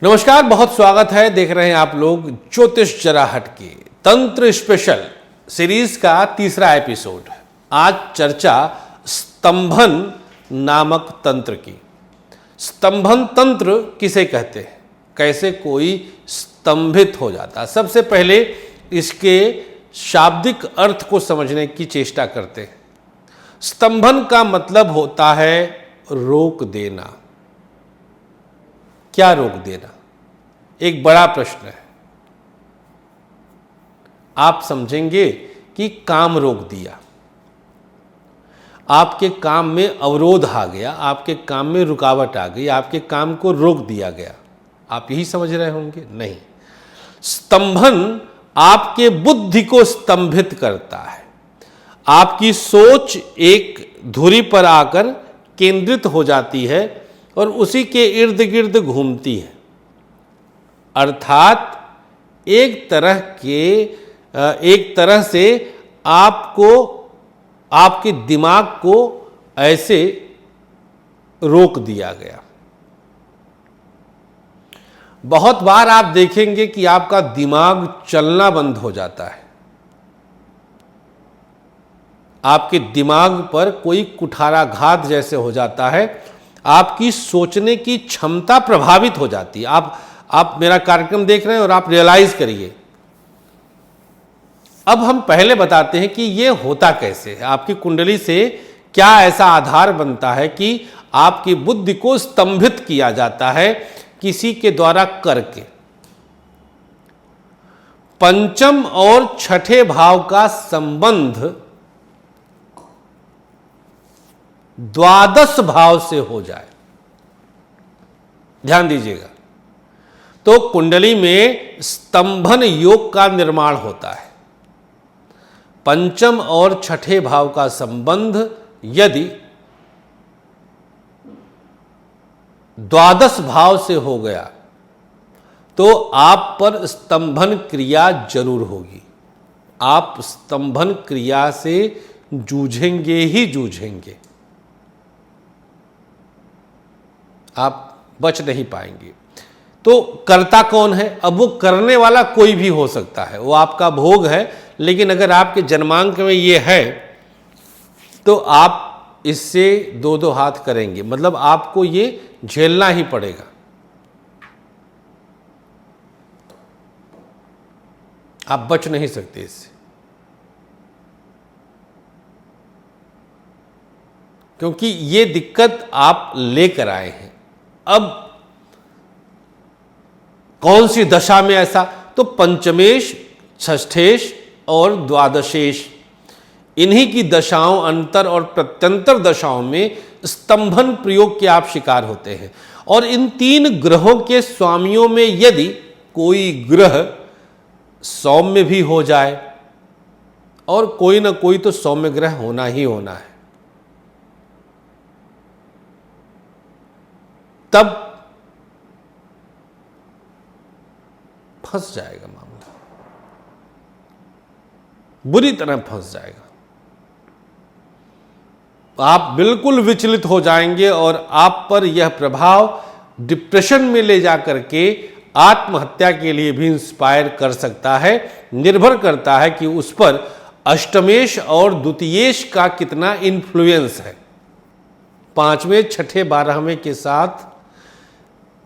नमस्कार, बहुत स्वागत है। देख रहे हैं आप लोग ज्योतिष जरा हट के तंत्र स्पेशल सीरीज का तीसरा एपिसोड। आज चर्चा स्तंभन नामक तंत्र की। स्तंभन तंत्र किसे कहते हैं, कैसे कोई स्तंभित हो जाता है। सबसे पहले इसके शाब्दिक अर्थ को समझने की चेष्टा करते हैं। स्तंभन का मतलब होता है रोक देना। क्या रोक देना, एक बड़ा प्रश्न है। आप समझेंगे कि काम रोक दिया, आपके काम में अवरोध आ गया, आपके काम में रुकावट आ गई, आपके काम को रोक दिया गया। आप यही समझ रहे होंगे, नहीं। स्तंभन आपके बुद्धि को स्तंभित करता है। आपकी सोच एक धुरी पर आकर केंद्रित हो जाती है और उसी के इर्द गिर्द घूमती है। अर्थात एक तरह से आपको, आपके दिमाग को ऐसे रोक दिया गया। बहुत बार आप देखेंगे कि आपका दिमाग चलना बंद हो जाता है। आपके दिमाग पर कोई कुठाराघात जैसे हो जाता है। आपकी सोचने की क्षमता प्रभावित हो जाती है। आप मेरा कार्यक्रम देख रहे हैं और आप रियलाइज करिए। अब हम पहले बताते हैं कि यह होता कैसे है। आपकी कुंडली से क्या ऐसा आधार बनता है कि आपकी बुद्धि को स्तंभित किया जाता है किसी के द्वारा करके। पंचम और छठे भाव का संबंध द्वादश भाव से हो जाए, ध्यान दीजिएगा, तो कुंडली में स्तंभन योग का निर्माण होता है। पंचम और छठे भाव का संबंध यदि द्वादश भाव से हो गया तो आप पर स्तंभन क्रिया जरूर होगी। आप स्तंभन क्रिया से जूझेंगे ही जूझेंगे, आप बच नहीं पाएंगे। तो करता कौन है? अब वो करने वाला कोई भी हो सकता है, वो आपका भोग है। लेकिन अगर आपके जन्मांक में ये है तो आप इससे दो दो हाथ करेंगे, मतलब आपको ये झेलना ही पड़ेगा। आप बच नहीं सकते इससे, क्योंकि ये दिक्कत आप लेकर आए हैं। अब कौन सी दशा में ऐसा? तो पंचमेश, षष्ठेश और द्वादशेश, इन्हीं की दशाओं, अंतर और प्रत्यंतर दशाओं में स्तंभन प्रयोग के आप शिकार होते हैं। और इन तीन ग्रहों के स्वामियों में यदि कोई ग्रह सौम्य भी हो जाए, और कोई ना कोई तो सौम्य ग्रह होना ही होना है, तब फंस जाएगा मामला, बुरी तरह फंस जाएगा। आप बिल्कुल विचलित हो जाएंगे और आप पर यह प्रभाव डिप्रेशन में ले जाकर के आत्महत्या के लिए भी इंस्पायर कर सकता है। निर्भर करता है कि उस पर अष्टमेश और द्वितीयेश का कितना इन्फ्लुएंस है। पांचवें, छठे, 12वें के साथ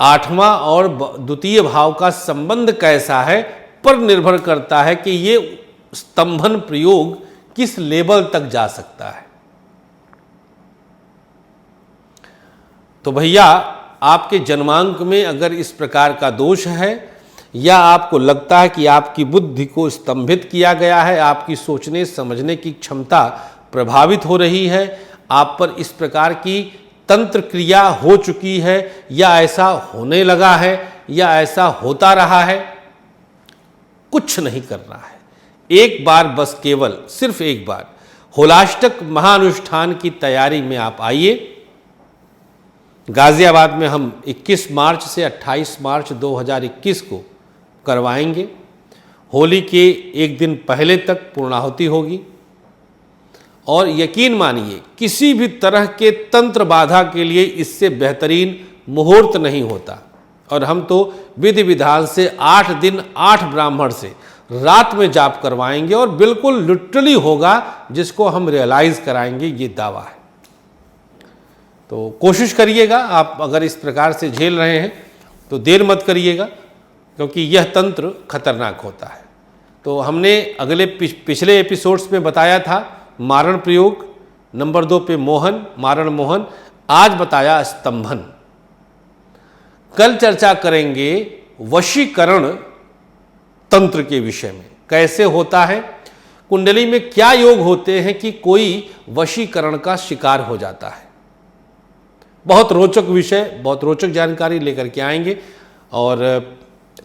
आठवां और द्वितीय भाव का संबंध कैसा है पर निर्भर करता है कि ये स्तंभन प्रयोग किस लेवल तक जा सकता है। तो भैया, आपके जन्मांक में अगर इस प्रकार का दोष है, या आपको लगता है कि आपकी बुद्धि को स्तंभित किया गया है, आपकी सोचने समझने की क्षमता प्रभावित हो रही है, आप पर इस प्रकार की तंत्र क्रिया हो चुकी है, या ऐसा होने लगा है, या ऐसा होता रहा है, कुछ नहीं करना है। एक बार बस, केवल सिर्फ एक बार होलाष्टक महानुष्ठान की तैयारी में आप आइए। गाजियाबाद में हम 21 मार्च से 28 मार्च 2021 को करवाएंगे। होली के एक दिन पहले तक पूर्णाहुति होगी। और यकीन मानिए, किसी भी तरह के तंत्र बाधा के लिए इससे बेहतरीन मुहूर्त नहीं होता। और हम तो विधि विधान से 8 दिन 8 ब्राह्मण से रात में जाप करवाएंगे और बिल्कुल लिटरली होगा, जिसको हम रियलाइज कराएंगे, ये दावा है। तो कोशिश करिएगा, आप अगर इस प्रकार से झेल रहे हैं तो देर मत करिएगा, क्योंकि यह तंत्र खतरनाक होता है। तो हमने अगले पिछले एपिसोड्स में बताया था मारण प्रयोग, नंबर 2 पे मोहन, मारण मोहन, आज बताया स्तंभन। कल चर्चा करेंगे वशीकरण तंत्र के विषय में, कैसे होता है, कुंडली में क्या योग होते हैं कि कोई वशीकरण का शिकार हो जाता है। बहुत रोचक विषय, बहुत रोचक जानकारी लेकर के आएंगे। और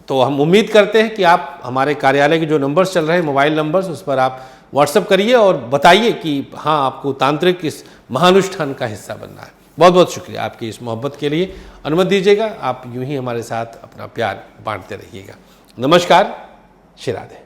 तो हम उम्मीद करते हैं कि आप हमारे कार्यालय के जो नंबर्स चल रहे हैं, मोबाइल नंबर्स, उस पर आप व्हाट्सएप करिए और बताइए कि हाँ, आपको तांत्रिक इस महानुष्ठान का हिस्सा बनना है। बहुत बहुत शुक्रिया आपकी इस मोहब्बत के लिए। अनुमति दीजिएगा, आप यूं ही हमारे साथ अपना प्यार बांटते रहिएगा। नमस्कार, श्री राधे।